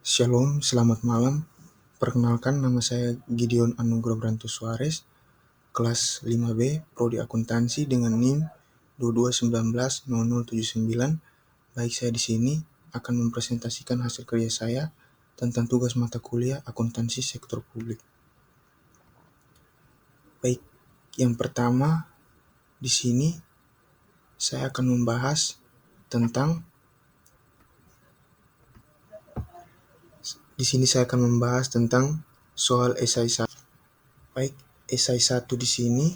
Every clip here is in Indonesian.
Shalom, selamat malam. Perkenalkan, nama saya Gideon Anugrah Branto Suarez, kelas 5B, Prodi Akuntansi dengan NIM 22190079. Baik, saya di sini akan mempresentasikan hasil kerja saya tentang tugas mata kuliah akuntansi sektor publik. Baik, yang pertama di sini saya akan membahas tentang soal esai 1. Baik, esai 1 di sini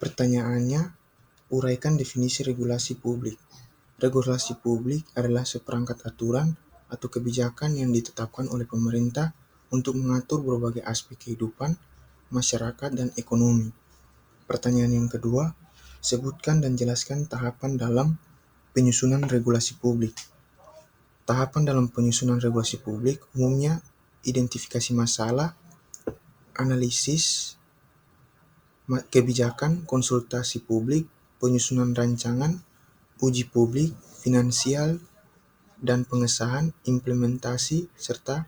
pertanyaannya, uraikan definisi regulasi publik. Regulasi publik adalah seperangkat aturan atau kebijakan yang ditetapkan oleh pemerintah untuk mengatur berbagai aspek kehidupan, masyarakat, dan ekonomi. Pertanyaan yang kedua, sebutkan dan jelaskan tahapan dalam penyusunan regulasi publik. Tahapan dalam penyusunan regulasi publik umumnya identifikasi masalah, analisis kebijakan, konsultasi publik, penyusunan rancangan, uji publik, finansial, dan pengesahan, implementasi, serta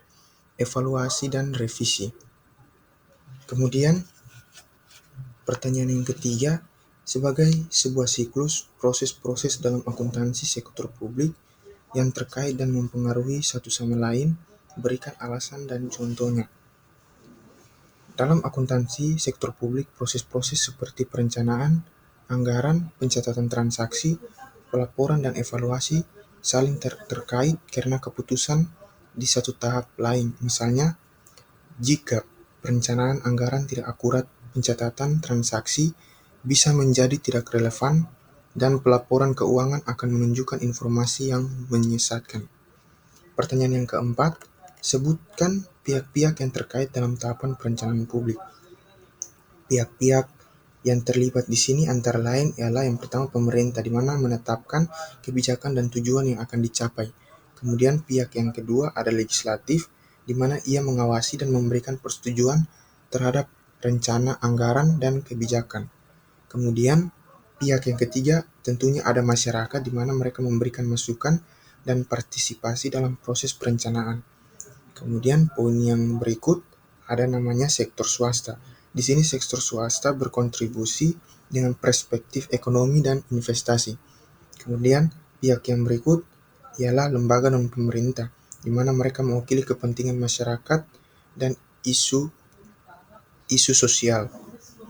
evaluasi dan revisi. Kemudian, pertanyaan yang ketiga, sebagai sebuah siklus proses-proses dalam akuntansi sektor publik yang terkait dan mempengaruhi satu sama lain, berikan alasan dan contohnya. Dalam akuntansi sektor publik, proses-proses seperti perencanaan, anggaran, pencatatan transaksi, pelaporan, dan evaluasi saling terkait karena keputusan di satu tahap lain. Misalnya, jika perencanaan anggaran tidak akurat, pencatatan transaksi bisa menjadi tidak relevan, dan pelaporan keuangan akan menunjukkan informasi yang menyesatkan. Pertanyaan yang keempat, sebutkan pihak-pihak yang terkait dalam tahapan perencanaan publik. Pihak-pihak yang terlibat di sini antara lain ialah yang pertama pemerintah, di mana menetapkan kebijakan dan tujuan yang akan dicapai. Kemudian pihak yang kedua ada legislatif, di mana ia mengawasi dan memberikan persetujuan terhadap rencana anggaran dan kebijakan. Kemudian pihak yang ketiga tentunya ada masyarakat, di mana mereka memberikan masukan dan partisipasi dalam proses perencanaan. Kemudian poin yang berikut ada namanya sektor swasta. Di sini sektor swasta berkontribusi dengan perspektif ekonomi dan investasi. Kemudian pihak yang berikut ialah lembaga non-pemerintah, di mana mereka mewakili kepentingan masyarakat dan isu sosial.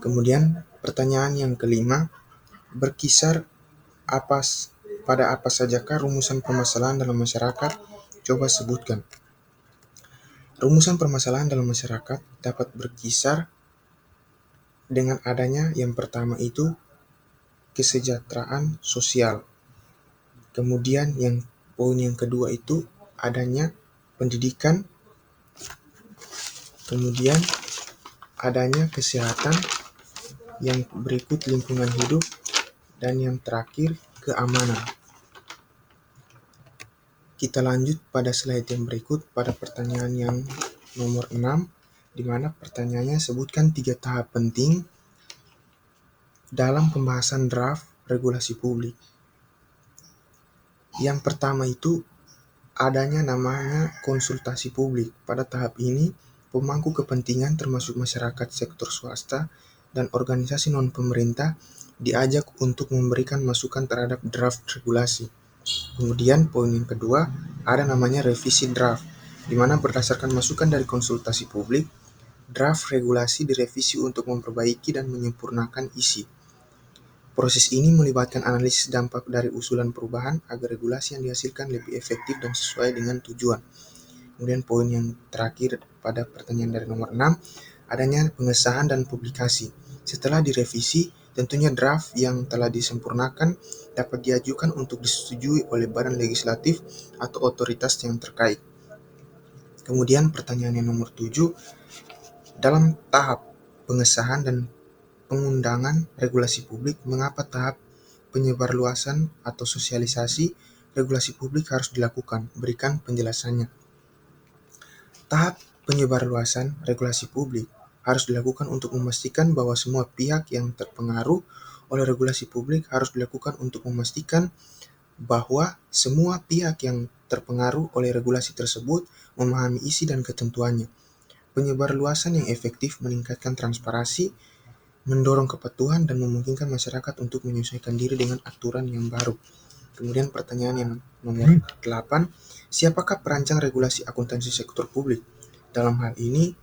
Kemudian pertanyaan yang kelima, berkisar pada apa sajakah rumusan permasalahan dalam masyarakat? Coba sebutkan. Rumusan permasalahan dalam masyarakat dapat berkisar dengan adanya yang pertama itu kesejahteraan sosial. Kemudian poin yang kedua itu adanya pendidikan. Kemudian adanya kesehatan. Yang berikut lingkungan hidup. Dan yang terakhir keamanan. Kita lanjut pada slide yang berikut pada pertanyaan yang nomor 6, di mana pertanyaannya sebutkan 3 tahap penting dalam pembahasan draft regulasi publik. Yang pertama itu adanya namanya konsultasi publik. Pada tahap ini, pemangku kepentingan termasuk masyarakat sektor swasta dan organisasi non-pemerintah diajak untuk memberikan masukan terhadap draft regulasi. Kemudian poin yang kedua, ada namanya revisi draft, di mana berdasarkan masukan dari konsultasi publik, draft regulasi direvisi untuk memperbaiki dan menyempurnakan isi. Proses ini melibatkan analisis dampak dari usulan perubahan agar regulasi yang dihasilkan lebih efektif dan sesuai dengan tujuan. Kemudian poin yang terakhir pada pertanyaan dari nomor 6, adanya pengesahan dan publikasi. Setelah direvisi, tentunya draft yang telah disempurnakan dapat diajukan untuk disetujui oleh badan legislatif atau otoritas yang terkait. Kemudian pertanyaan yang nomor 7, dalam tahap pengesahan dan pengundangan regulasi publik, mengapa tahap penyebarluasan atau sosialisasi regulasi publik harus dilakukan? Berikan penjelasannya. Tahap penyebarluasan regulasi publik harus dilakukan untuk memastikan bahwa semua pihak yang terpengaruh oleh regulasi publik harus dilakukan untuk memastikan bahwa semua pihak yang terpengaruh oleh regulasi tersebut memahami isi dan ketentuannya. Penyebarluasan yang efektif meningkatkan transparansi, mendorong kepatuhan, dan memungkinkan masyarakat untuk menyesuaikan diri dengan aturan yang baru. Kemudian pertanyaan yang nomor 8, siapakah perancang regulasi akuntansi sektor publik? Dalam hal ini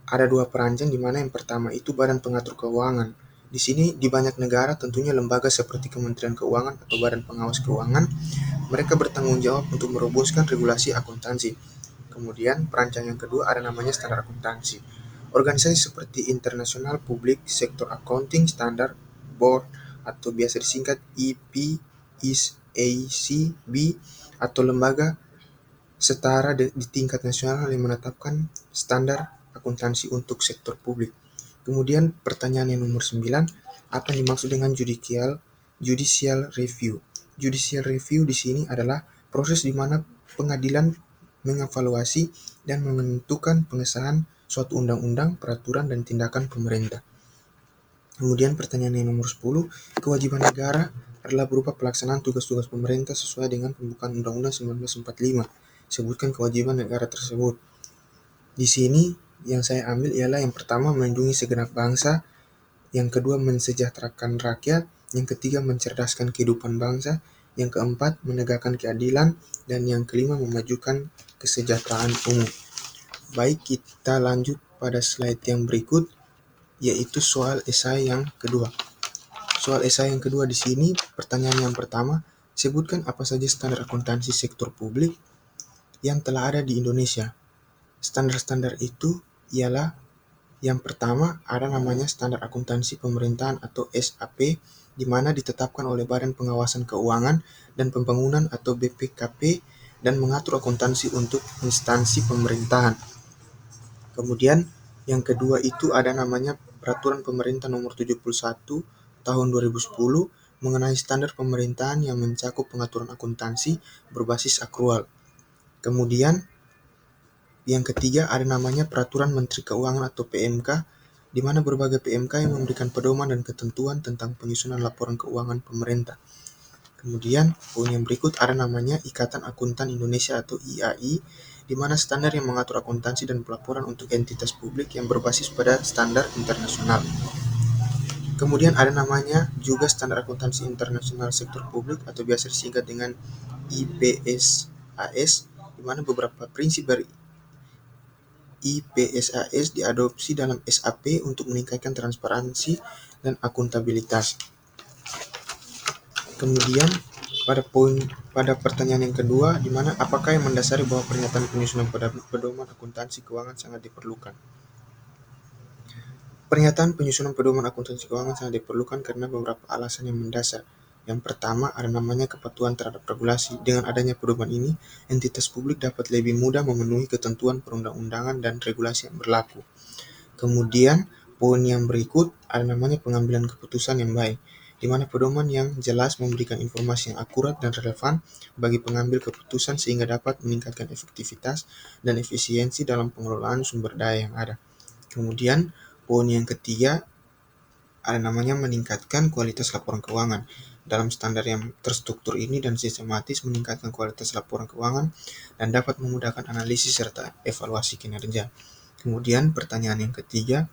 ada dua perancang, di mana yang pertama itu Badan Pengatur Keuangan. Di sini di banyak negara tentunya lembaga seperti Kementerian Keuangan atau Badan Pengawas Keuangan, mereka bertanggung jawab untuk merumuskan regulasi akuntansi. Kemudian perancang yang kedua ada namanya standar akuntansi. Organisasi seperti International Public Sector Accounting Standard Board atau biasa disingkat IPSACB atau lembaga setara di tingkat nasional yang menetapkan standar akuntansi untuk sektor publik. Kemudian pertanyaan yang nomor 9, apa yang dimaksud dengan judicial review? Judicial review di sini adalah proses di mana pengadilan mengevaluasi dan menentukan pengesahan suatu undang-undang, peraturan, dan tindakan pemerintah. Kemudian pertanyaan yang nomor 10, kewajiban negara adalah berupa pelaksanaan tugas-tugas pemerintah sesuai dengan pembukaan Undang-Undang 1945. Sebutkan kewajiban negara tersebut. Di sini yang saya ambil ialah yang pertama melindungi segenap bangsa, yang kedua mensejahterakan rakyat, yang ketiga mencerdaskan kehidupan bangsa, yang keempat menegakkan keadilan, dan yang kelima memajukan kesejahteraan umum. Baik, kita lanjut pada slide yang berikut, yaitu soal esai yang kedua. Soal esai yang kedua di sini, pertanyaan yang pertama, sebutkan apa saja standar akuntansi sektor publik yang telah ada di Indonesia. Standar-standar itu ialah yang pertama ada namanya Standar Akuntansi Pemerintahan atau SAP, di mana ditetapkan oleh Badan Pengawasan Keuangan dan Pembangunan atau BPKP dan mengatur akuntansi untuk instansi pemerintahan. Kemudian yang kedua itu ada namanya Peraturan Pemerintah Nomor 71 Tahun 2010 mengenai standar pemerintahan yang mencakup pengaturan akuntansi berbasis akrual. Kemudian yang ketiga ada namanya Peraturan Menteri Keuangan atau PMK, di mana berbagai PMK yang memberikan pedoman dan ketentuan tentang penyusunan laporan keuangan pemerintah. Kemudian poin yang berikut ada namanya Ikatan Akuntan Indonesia atau IAI, di mana standar yang mengatur akuntansi dan pelaporan untuk entitas publik yang berbasis pada standar internasional. Kemudian ada namanya juga Standar Akuntansi Internasional Sektor Publik atau biasa disingkat dengan IPSAS, di mana beberapa prinsip dari IPSAS diadopsi dalam SAP untuk meningkatkan transparansi dan akuntabilitas. Kemudian pada pertanyaan yang kedua, di mana apakah yang mendasari bahwa pernyataan penyusunan pedoman akuntansi keuangan sangat diperlukan? Pernyataan penyusunan pedoman akuntansi keuangan sangat diperlukan karena beberapa alasan yang mendasar. Yang pertama ada namanya kepatuhan terhadap regulasi. Dengan adanya pedoman ini, entitas publik dapat lebih mudah memenuhi ketentuan perundang-undangan dan regulasi yang berlaku. Kemudian, poin yang berikut ada namanya pengambilan keputusan yang baik, di mana pedoman yang jelas memberikan informasi yang akurat dan relevan bagi pengambil keputusan sehingga dapat meningkatkan efektivitas dan efisiensi dalam pengelolaan sumber daya yang ada. Kemudian, poin yang ketiga ada namanya meningkatkan kualitas laporan keuangan. Dalam standar yang terstruktur ini dan sistematis meningkatkan kualitas laporan keuangan dan dapat memudahkan analisis serta evaluasi kinerja. Kemudian pertanyaan yang ketiga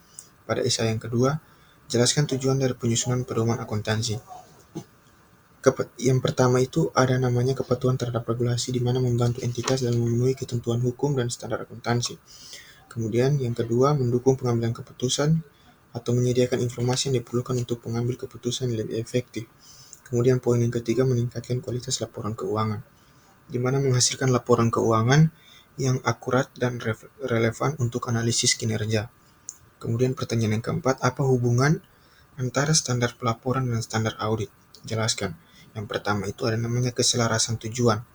pada esai yang kedua, jelaskan tujuan dari penyusunan pedoman akuntansi. Yang pertama itu ada namanya kepatuhan terhadap regulasi, di mana membantu entitas dalam memenuhi ketentuan hukum dan standar akuntansi. Kemudian yang kedua, mendukung pengambilan keputusan atau menyediakan informasi yang diperlukan untuk pengambil keputusan yang lebih efektif. Kemudian poin yang ketiga, meningkatkan kualitas laporan keuangan, di mana menghasilkan laporan keuangan yang akurat dan relevan untuk analisis kinerja. Kemudian pertanyaan yang keempat, apa hubungan antara standar pelaporan dan standar audit? Jelaskan. Yang pertama itu ada namanya keselarasan tujuan.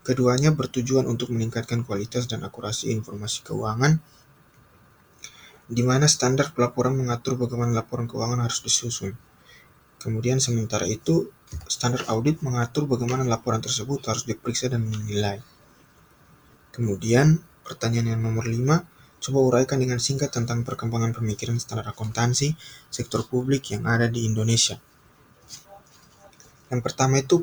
Keduanya bertujuan untuk meningkatkan kualitas dan akurasi informasi keuangan, di mana standar pelaporan mengatur bagaimana laporan keuangan harus disusun. Kemudian sementara itu, standar audit mengatur bagaimana laporan tersebut harus diperiksa dan dinilai. Kemudian, pertanyaan yang nomor 5, coba uraikan dengan singkat tentang perkembangan pemikiran standar akuntansi sektor publik yang ada di Indonesia. Yang pertama itu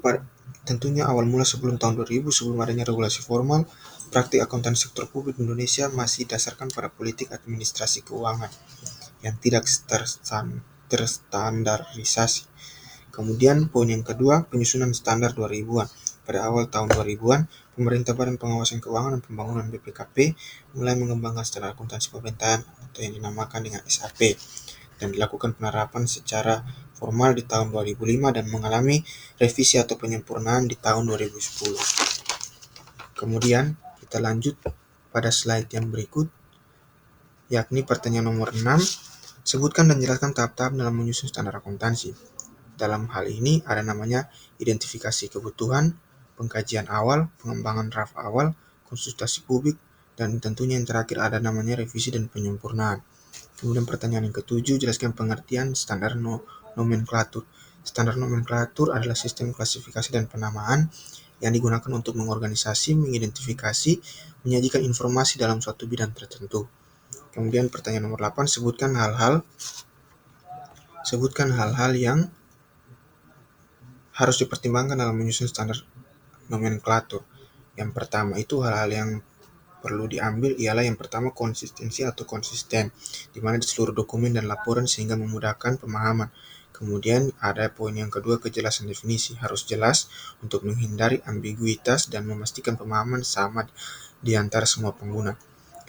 Tentunya awal mula sebelum tahun 2000, sebelum adanya regulasi formal, praktik akuntansi sektor publik di Indonesia masih dasarkan pada politik administrasi keuangan yang tidak terstandarisasi. Kemudian poin yang kedua, penyusunan standar 2000-an. Pada awal tahun 2000-an, pemerintah Badan Pengawasan Keuangan dan Pembangunan BPKP mulai mengembangkan standar akuntansi pemerintahan atau yang dinamakan dengan SAP dan dilakukan penerapan secara formal di tahun 2005 dan mengalami revisi atau penyempurnaan di tahun 2010. Kemudian kita lanjut pada slide yang berikut, yakni pertanyaan nomor 6. Sebutkan dan jelaskan tahap-tahap dalam menyusun standar akuntansi. Dalam hal ini ada namanya identifikasi kebutuhan, pengkajian awal, pengembangan draft awal, konsultasi publik, dan tentunya yang terakhir ada namanya revisi dan penyempurnaan. Kemudian pertanyaan yang ketujuh, jelaskan pengertian standar nomenklatur. Standar nomenklatur adalah sistem klasifikasi dan penamaan yang digunakan untuk mengorganisasi, mengidentifikasi, menyajikan informasi dalam suatu bidang tertentu. Kemudian pertanyaan nomor 8, sebutkan hal-hal yang harus dipertimbangkan dalam menyusun standar nomenklatur. Yang pertama itu hal-hal yang perlu diambil ialah yang pertama konsistensi atau konsisten, di mana di seluruh dokumen dan laporan sehingga memudahkan pemahaman. Kemudian ada poin yang kedua, kejelasan definisi, harus jelas untuk menghindari ambiguitas dan memastikan pemahaman sama di antara semua pengguna.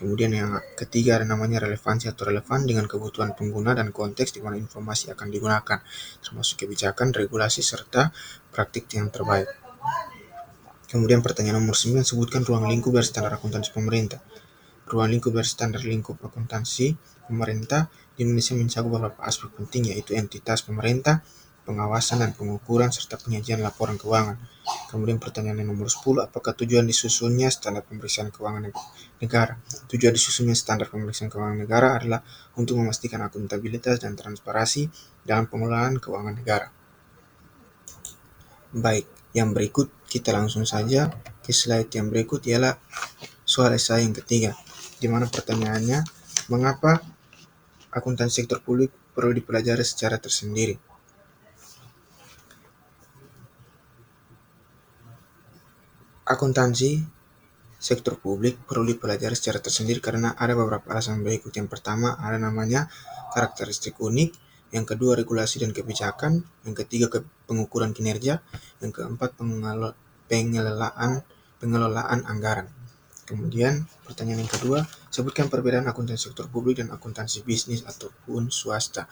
Kemudian yang ketiga ada namanya relevansi atau relevan dengan kebutuhan pengguna dan konteks di mana informasi akan digunakan, termasuk kebijakan, regulasi, serta praktik yang terbaik. Kemudian pertanyaan nomor 9, sebutkan ruang lingkup dari standar akuntansi pemerintah. Ruang lingkup dari standar lingkup akuntansi pemerintah di Indonesia mencakup beberapa aspek penting, yaitu entitas pemerintah, pengawasan dan pengukuran, serta penyajian laporan keuangan. Kemudian pertanyaan yang nomor 10, apakah tujuan disusunnya standar pemeriksaan keuangan negara? Tujuan disusunnya standar pemeriksaan keuangan negara adalah untuk memastikan akuntabilitas dan transparansi dalam pengelolaan keuangan negara. Baik, yang berikut kita langsung saja ke slide yang berikut, ialah soal esai yang ketiga, di mana pertanyaannya, mengapa akuntansi sektor publik perlu dipelajari secara tersendiri? Akuntansi sektor publik perlu dipelajari secara tersendiri karena ada beberapa alasan berikut. Yang pertama ada namanya karakteristik unik, yang kedua regulasi dan kebijakan, yang ketiga pengukuran kinerja, yang keempat pengelolaan anggaran. Kemudian pertanyaan yang kedua, sebutkan perbedaan akuntansi sektor publik dan akuntansi bisnis ataupun swasta.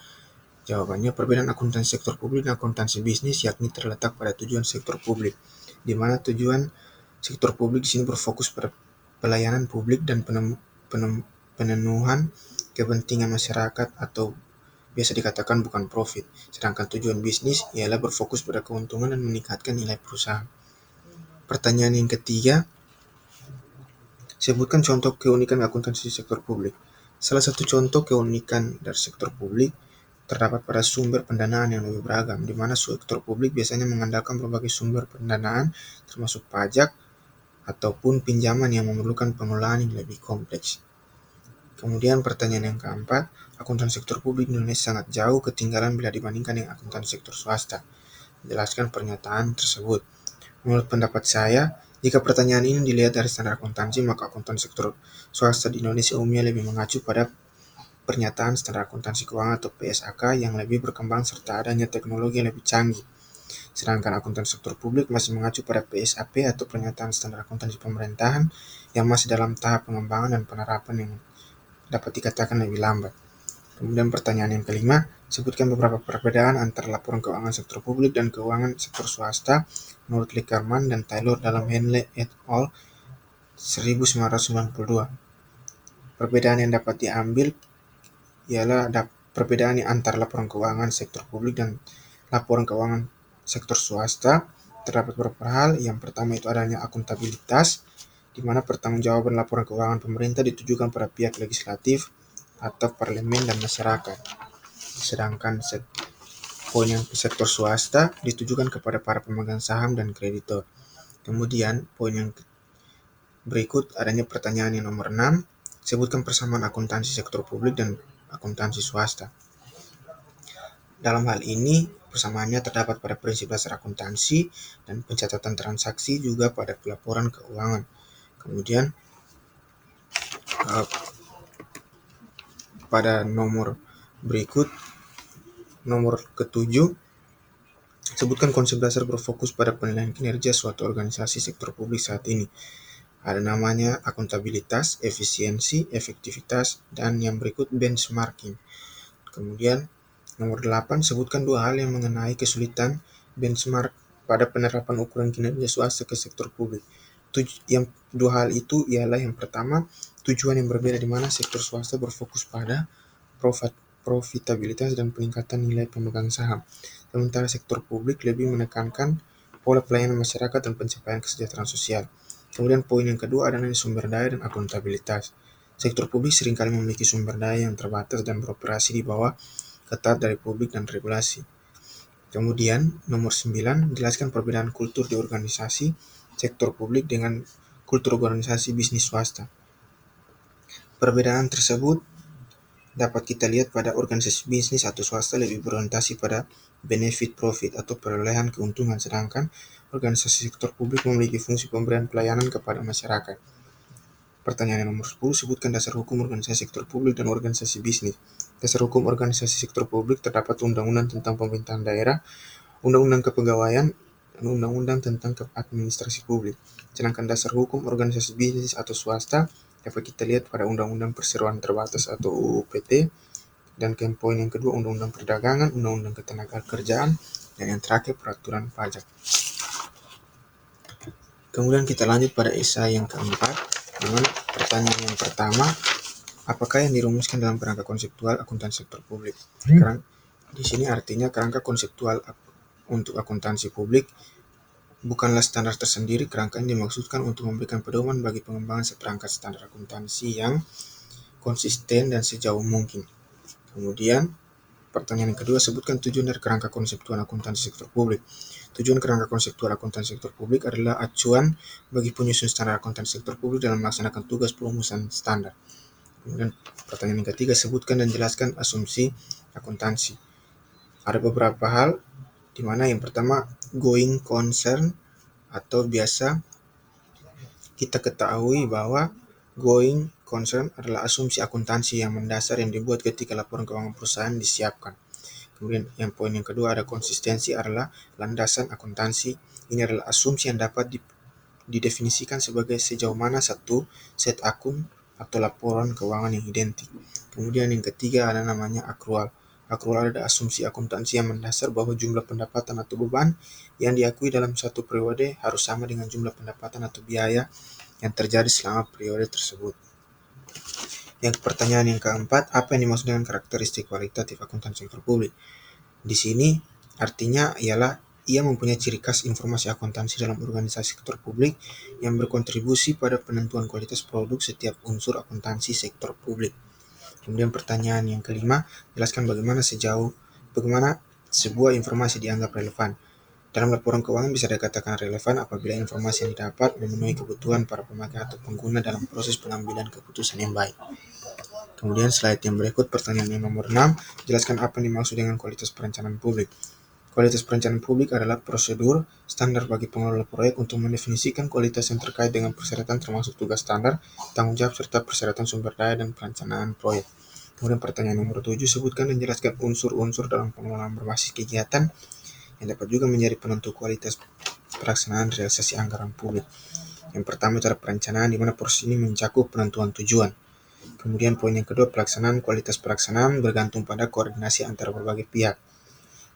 Jawabannya, perbedaan akuntansi sektor publik dan akuntansi bisnis yakni terletak pada tujuan sektor publik, di mana tujuan sektor publik di sini berfokus pada pelayanan publik dan pemenuhan kepentingan masyarakat atau biasa dikatakan bukan profit. Sedangkan tujuan bisnis ialah berfokus pada keuntungan dan meningkatkan nilai perusahaan. Pertanyaan yang ketiga, sebutkan contoh keunikan akuntansi sektor publik. Salah satu contoh keunikan dari sektor publik terdapat pada sumber pendanaan yang lebih beragam, di mana sektor publik biasanya mengandalkan berbagai sumber pendanaan, termasuk pajak ataupun pinjaman yang memerlukan pengelolaan yang lebih kompleks. Kemudian pertanyaan yang keempat, akuntansi sektor publik di Indonesia sangat jauh ketinggalan bila dibandingkan dengan akuntansi sektor swasta. Jelaskan pernyataan tersebut. Menurut pendapat saya, jika pertanyaan ini dilihat dari standar akuntansi, maka akuntansi sektor swasta di Indonesia umumnya lebih mengacu pada pernyataan standar akuntansi keuangan atau PSAK yang lebih berkembang serta adanya teknologi yang lebih canggih. Sedangkan akuntansi sektor publik masih mengacu pada PSAP atau pernyataan standar akuntansi pemerintahan yang masih dalam tahap pengembangan dan penerapan yang dapat dikatakan lebih lambat. Kemudian pertanyaan yang kelima, sebutkan beberapa perbedaan antara laporan keuangan sektor publik dan keuangan sektor swasta menurut Lickerman dan Taylor dalam Henley et al. 1992. Perbedaan yang dapat diambil ialah perbedaan antara laporan keuangan sektor publik dan laporan keuangan sektor swasta. Terdapat beberapa hal. Yang pertama itu adanya akuntabilitas, di mana pertanggungjawaban laporan keuangan pemerintah ditujukan pada pihak legislatif atau parlemen dan masyarakat. Sedangkan poin yang sektor swasta ditujukan kepada para pemegang saham dan kreditor. Kemudian poin yang berikut adanya pertanyaan yang nomor 6, sebutkan persamaan akuntansi sektor publik dan akuntansi swasta. Dalam hal ini Persamaannya terdapat pada prinsip dasar akuntansi dan pencatatan transaksi juga pada pelaporan keuangan. Kemudian pada nomor berikut, nomor ketujuh, sebutkan konsep dasar berfokus pada penilaian kinerja suatu organisasi sektor publik saat ini. Ada namanya akuntabilitas, efisiensi, efektivitas, dan yang berikut benchmarking. Kemudian nomor 8, sebutkan dua hal yang mengenai kesulitan benchmark pada penerapan ukuran kinerja swasta ke sektor publik. Yang dua hal itu ialah yang pertama, tujuan yang berbeda di mana sektor swasta berfokus pada profitabilitas dan peningkatan nilai pemegang saham. Sementara sektor publik lebih menekankan pola pelayanan masyarakat dan pencapaian kesejahteraan sosial. Kemudian poin yang kedua adalah sumber daya dan akuntabilitas. Sektor publik seringkali memiliki sumber daya yang terbatas dan beroperasi di bawah ketat dari publik dan regulasi. Kemudian nomor 9, jelaskan perbedaan kultur di organisasi sektor publik dengan kultur organisasi bisnis swasta. Perbedaan tersebut dapat kita lihat pada organisasi bisnis atau swasta lebih berorientasi pada benefit profit atau perolehan keuntungan, sedangkan organisasi sektor publik memiliki fungsi pemberian pelayanan kepada masyarakat. Pertanyaan nomor 10, sebutkan dasar hukum organisasi sektor publik dan organisasi bisnis. Dasar hukum organisasi sektor publik terdapat undang-undang tentang pemerintahan daerah, undang-undang kepegawaian, dan undang-undang tentang administrasi publik. Sedangkan dasar hukum organisasi bisnis atau swasta dapat kita lihat pada undang-undang perseroan terbatas atau UU PT, dan poin yang kedua undang-undang perdagangan, undang-undang ketenagakerjaan, dan yang terakhir peraturan pajak. Kemudian kita lanjut pada esai yang keempat, dengan pertanyaan yang pertama, apakah yang dirumuskan dalam kerangka konseptual akuntansi sektor publik? Di sini artinya kerangka konseptual untuk akuntansi publik bukanlah standar tersendiri. Kerangka ini dimaksudkan untuk memberikan pedoman bagi pengembangan seperangkat standar akuntansi yang konsisten dan sejauh mungkin. Kemudian pertanyaan yang kedua, sebutkan tujuan dari kerangka konseptual akuntansi sektor publik. Tujuan kerangka konseptual akuntansi sektor publik adalah acuan bagi penyusun standar akuntansi sektor publik dalam melaksanakan tugas perumusan standar. Kemudian pertanyaan yang ketiga, sebutkan dan jelaskan asumsi akuntansi. Ada beberapa hal, di mana yang pertama going concern, atau biasa kita ketahui bahwa going concern adalah asumsi akuntansi yang mendasar yang dibuat ketika laporan keuangan perusahaan disiapkan. Kemudian yang poin yang kedua ada konsistensi, adalah landasan akuntansi. Ini adalah asumsi yang dapat didefinisikan sebagai sejauh mana satu set akun atau laporan keuangan yang identik. Kemudian yang ketiga ada namanya akrual. Akrual adalah asumsi akuntansi yang mendasar bahwa jumlah pendapatan atau beban yang diakui dalam satu periode harus sama dengan jumlah pendapatan atau biaya yang terjadi selama periode tersebut. Yang pertanyaan yang keempat, apa yang dimaksud dengan karakteristik kualitatif akuntansi sektor publik? Di sini artinya ialah ia mempunyai ciri khas informasi akuntansi dalam organisasi sektor publik yang berkontribusi pada penentuan kualitas produk setiap unsur akuntansi sektor publik. Kemudian pertanyaan yang kelima, jelaskan bagaimana sebuah informasi dianggap relevan. Dalam laporan keuangan bisa dikatakan relevan apabila informasi yang didapat memenuhi kebutuhan para pemakai atau pengguna dalam proses pengambilan keputusan yang baik. Kemudian slide yang berikut, pertanyaan yang nomor 6, jelaskan apa yang dimaksud dengan kualitas perencanaan publik. Kualitas perencanaan publik adalah prosedur standar bagi pengelola proyek untuk mendefinisikan kualitas yang terkait dengan persyaratan termasuk tugas standar, tanggung jawab, serta persyaratan sumber daya dan perencanaan proyek. Kemudian pertanyaan nomor 7, sebutkan dan jelaskan unsur-unsur dalam pengelolaan berbasis kegiatan yang dapat juga menjadi penentu kualitas pelaksanaan realisasi anggaran publik. Yang pertama cara perencanaan, di mana proses ini mencakup penentuan tujuan. Kemudian poin yang kedua, pelaksanaan. Kualitas pelaksanaan bergantung pada koordinasi antara berbagai pihak.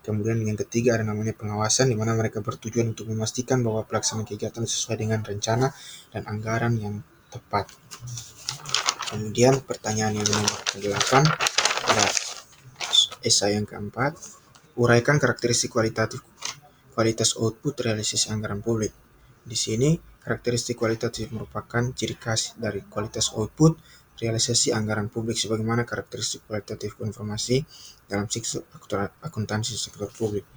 Kemudian yang ketiga ada namanya pengawasan, di mana mereka bertujuan untuk memastikan bahwa pelaksanaan kegiatan sesuai dengan rencana dan anggaran yang tepat. Kemudian pertanyaan yang nomor 8 pada esai yang keempat, uraikan karakteristik kualitas output realisasi anggaran publik. Di sini karakteristik kualitatif merupakan ciri khas dari kualitas output realisasi anggaran publik sebagaimana karakteristik kualitatif informasi dalam sektor akuntansi sektor publik.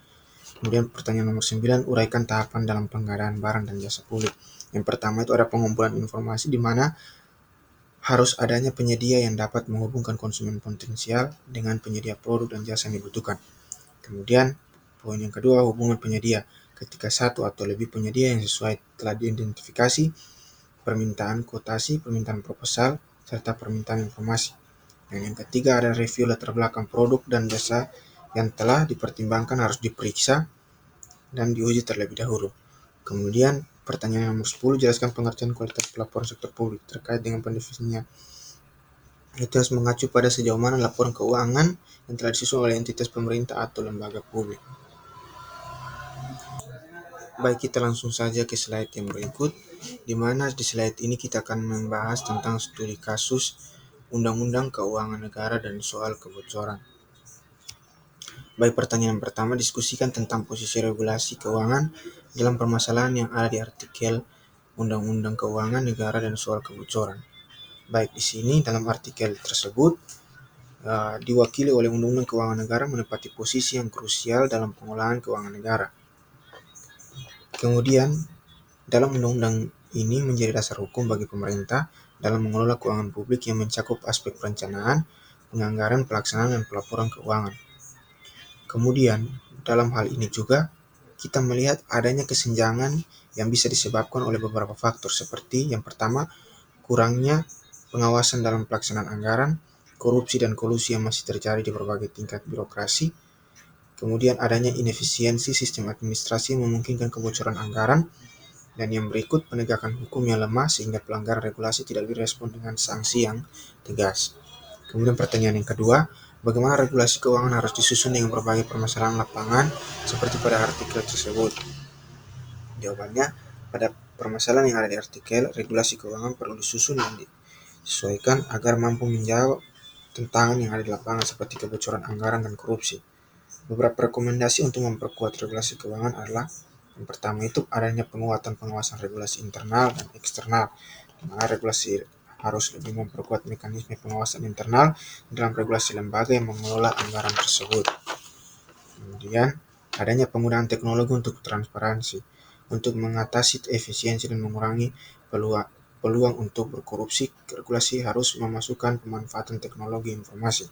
Kemudian pertanyaan nomor 9, uraikan tahapan dalam pengadaan barang dan jasa publik. Yang pertama itu ada pengumpulan informasi, di mana harus adanya penyedia yang dapat menghubungkan konsumen potensial dengan penyedia produk dan jasa yang dibutuhkan. Kemudian poin yang kedua, hubungan penyedia. Ketika satu atau lebih penyedia yang sesuai telah diidentifikasi, permintaan kuotasi, permintaan proposal, serta permintaan informasi. Dan yang ketiga, ada review latar belakang produk dan jasa yang telah dipertimbangkan harus diperiksa dan diuji terlebih dahulu. Kemudian, pertanyaan nomor 10, jelaskan pengertian kualitas pelaporan sektor publik terkait dengan pendefinisiannya. Itu harus mengacu pada sejauh mana laporan keuangan yang telah disusun oleh entitas pemerintah atau lembaga publik. Baik, kita langsung saja ke slide yang berikut, di mana di slide ini kita akan membahas tentang studi kasus Undang-Undang Keuangan Negara dan soal kebocoran. Baik, pertanyaan pertama, diskusikan tentang posisi regulasi keuangan dalam permasalahan yang ada di artikel Undang-Undang Keuangan Negara dan soal kebocoran. Baik, di sini dalam artikel tersebut diwakili oleh Undang-Undang Keuangan Negara menempati posisi yang krusial dalam pengolahan keuangan negara. Kemudian, dalam undang-undang ini menjadi dasar hukum bagi pemerintah dalam mengelola keuangan publik yang mencakup aspek perencanaan, penganggaran, pelaksanaan, dan pelaporan keuangan. Kemudian, dalam hal ini juga kita melihat adanya kesenjangan yang bisa disebabkan oleh beberapa faktor seperti yang pertama, kurangnya pengawasan dalam pelaksanaan anggaran, korupsi dan kolusi yang masih terjadi di berbagai tingkat birokrasi, kemudian adanya inefisiensi sistem administrasi yang memungkinkan kebocoran anggaran, dan yang berikut penegakan hukum yang lemah sehingga pelanggaran regulasi tidak direspon dengan sanksi yang tegas. Kemudian pertanyaan yang kedua, bagaimana regulasi keuangan harus disusun dengan berbagai permasalahan lapangan seperti pada artikel tersebut? Jawabannya, pada permasalahan yang ada di artikel, regulasi keuangan perlu disusun dan disesuaikan agar mampu menjawab tantangan yang ada di lapangan seperti kebocoran anggaran dan korupsi. Beberapa rekomendasi untuk memperkuat regulasi keuangan adalah yang pertama itu adanya penguatan pengawasan regulasi internal dan eksternal, di mana regulasi harus lebih memperkuat mekanisme pengawasan internal dalam regulasi lembaga yang mengelola anggaran tersebut. Kemudian, adanya penggunaan teknologi untuk transparansi, untuk mengatasi efisiensi dan mengurangi peluang untuk berkorupsi, regulasi harus memasukkan pemanfaatan teknologi informasi.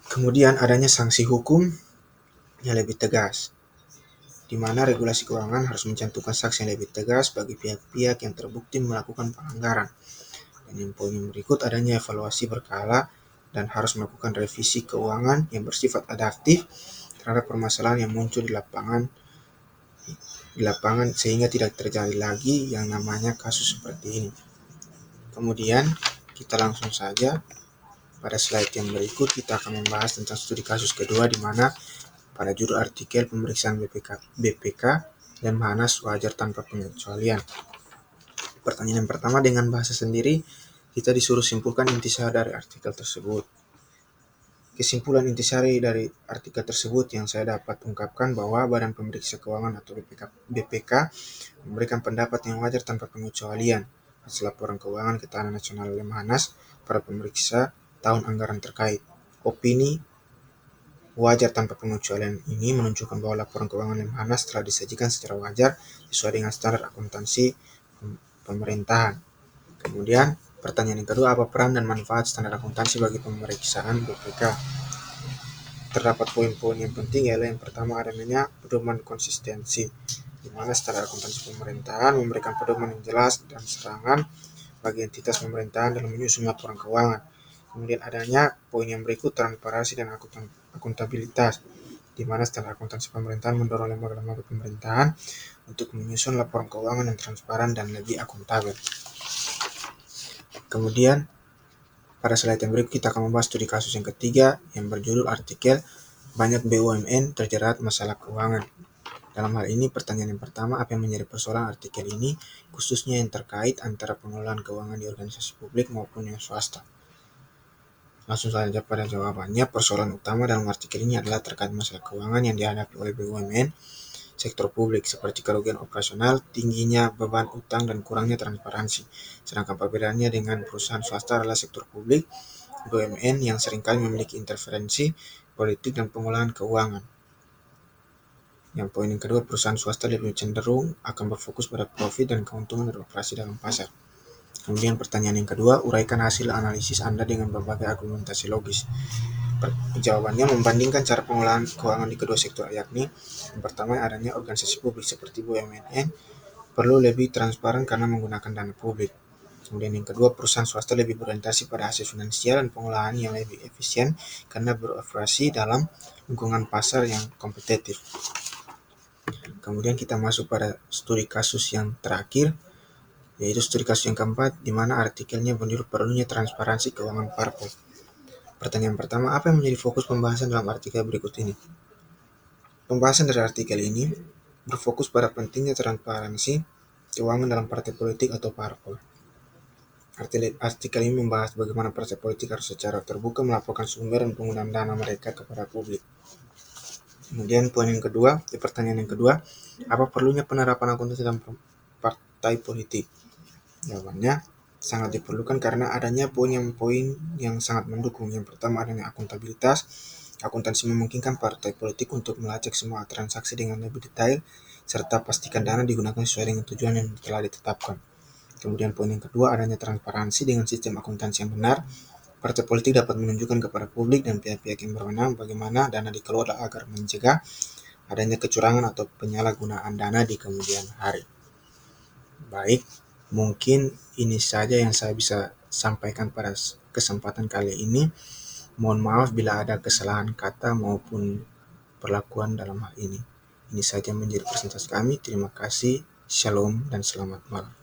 Kemudian adanya sanksi hukum yang lebih tegas, di mana regulasi keuangan harus mencantumkan sanksi yang lebih tegas bagi pihak-pihak yang terbukti melakukan pelanggaran. Dan yang poin yang berikut, adanya evaluasi berkala dan harus melakukan revisi keuangan yang bersifat adaptif terhadap permasalahan yang muncul di lapangan sehingga tidak terjadi lagi yang namanya kasus seperti ini. Kemudian kita langsung saja pada slide yang berikut kita akan membahas tentang studi kasus kedua, di mana pada judul artikel pemeriksaan BPK dan Mahanas wajar tanpa pengecualian. Pertanyaan yang pertama, dengan bahasa sendiri kita disuruh simpulkan intisari dari artikel tersebut. Kesimpulan intisari dari artikel tersebut yang saya dapat ungkapkan bahwa Badan Pemeriksa Keuangan atau BPK memberikan pendapat yang wajar tanpa pengecualian atas laporan keuangan ketahanan nasional Lemhanas para pemeriksa tahun anggaran terkait. Opini wajar tanpa pengecualian ini menunjukkan bahwa laporan keuangan Lemhanas telah disajikan secara wajar sesuai dengan standar akuntansi pemerintahan. Kemudian pertanyaan yang kedua, apa peran dan manfaat standar akuntansi bagi pemeriksaan BPK? Terdapat poin-poin yang penting, yaitu yang pertama adanya pedoman konsistensi, di mana standar akuntansi pemerintahan memberikan pedoman yang jelas dan serangan bagi entitas pemerintahan dalam menyusun laporan keuangan. Kemudian adanya poin yang berikut, transparansi dan akuntabilitas, di mana standar akuntansi pemerintahan mendorong lembaga-lembaga pemerintahan untuk menyusun laporan keuangan yang transparan dan lebih akuntabel. Kemudian pada slide yang berikut kita akan membahas studi kasus yang ketiga yang berjudul artikel banyak BUMN terjerat masalah keuangan. Dalam hal ini pertanyaan yang pertama, apa yang menjadi persoalan artikel ini, khususnya yang terkait antara pengelolaan keuangan di organisasi publik maupun yang swasta? Langsung saja pada jawabannya, persoalan utama dalam artikel ini adalah terkait masalah keuangan yang dihadapi oleh BUMN sektor publik seperti kerugian operasional, tingginya beban utang, dan kurangnya transparansi. Sedangkan perbedaannya dengan perusahaan swasta adalah sektor publik, BUMN yang seringkali memiliki interferensi politik dan pengolahan keuangan. Yang poin yang kedua, perusahaan swasta lebih cenderung akan berfokus pada profit dan keuntungan dari operasi dalam pasar. Kemudian pertanyaan yang kedua, uraikan hasil analisis Anda dengan berbagai argumentasi logis. Jawabannya membandingkan cara pengelolaan keuangan di kedua sektor, yakni yang pertama adanya organisasi publik seperti BUMN perlu lebih transparan karena menggunakan dana publik. Kemudian yang kedua, perusahaan swasta lebih berorientasi pada hasil finansial dan pengolahan yang lebih efisien karena beroperasi dalam lingkungan pasar yang kompetitif. Kemudian kita masuk pada studi kasus yang terakhir, yaitu studi kasus yang keempat, di mana artikelnya menurut perlunya transparansi keuangan parpol. Pertanyaan pertama, apa yang menjadi fokus pembahasan dalam artikel berikut ini? Pembahasan dari artikel ini berfokus pada pentingnya transparansi keuangan dalam partai politik atau parpol. Artikel ini membahas bagaimana partai politik harus secara terbuka melaporkan sumber dan penggunaan dana mereka kepada publik. Kemudian pertanyaan yang kedua, apa perlunya penerapan akuntansi dalam partai politik? Jawabannya sangat diperlukan karena adanya poin yang sangat mendukung. Yang pertama adanya akuntabilitas. Akuntansi memungkinkan partai politik untuk melacak semua transaksi dengan lebih detail serta pastikan dana digunakan sesuai dengan tujuan yang telah ditetapkan. Kemudian poin yang kedua adanya transparansi. Dengan sistem akuntansi yang benar, partai politik dapat menunjukkan kepada publik dan pihak-pihak yang berwenang bagaimana dana dikelola agar mencegah adanya kecurangan atau penyalahgunaan dana di kemudian hari. Baik, mungkin ini saja yang saya bisa sampaikan pada kesempatan kali ini. Mohon maaf bila ada kesalahan kata maupun perlakuan dalam hal ini. Ini saja menjadi presentasi kami. Terima kasih, shalom, dan selamat malam.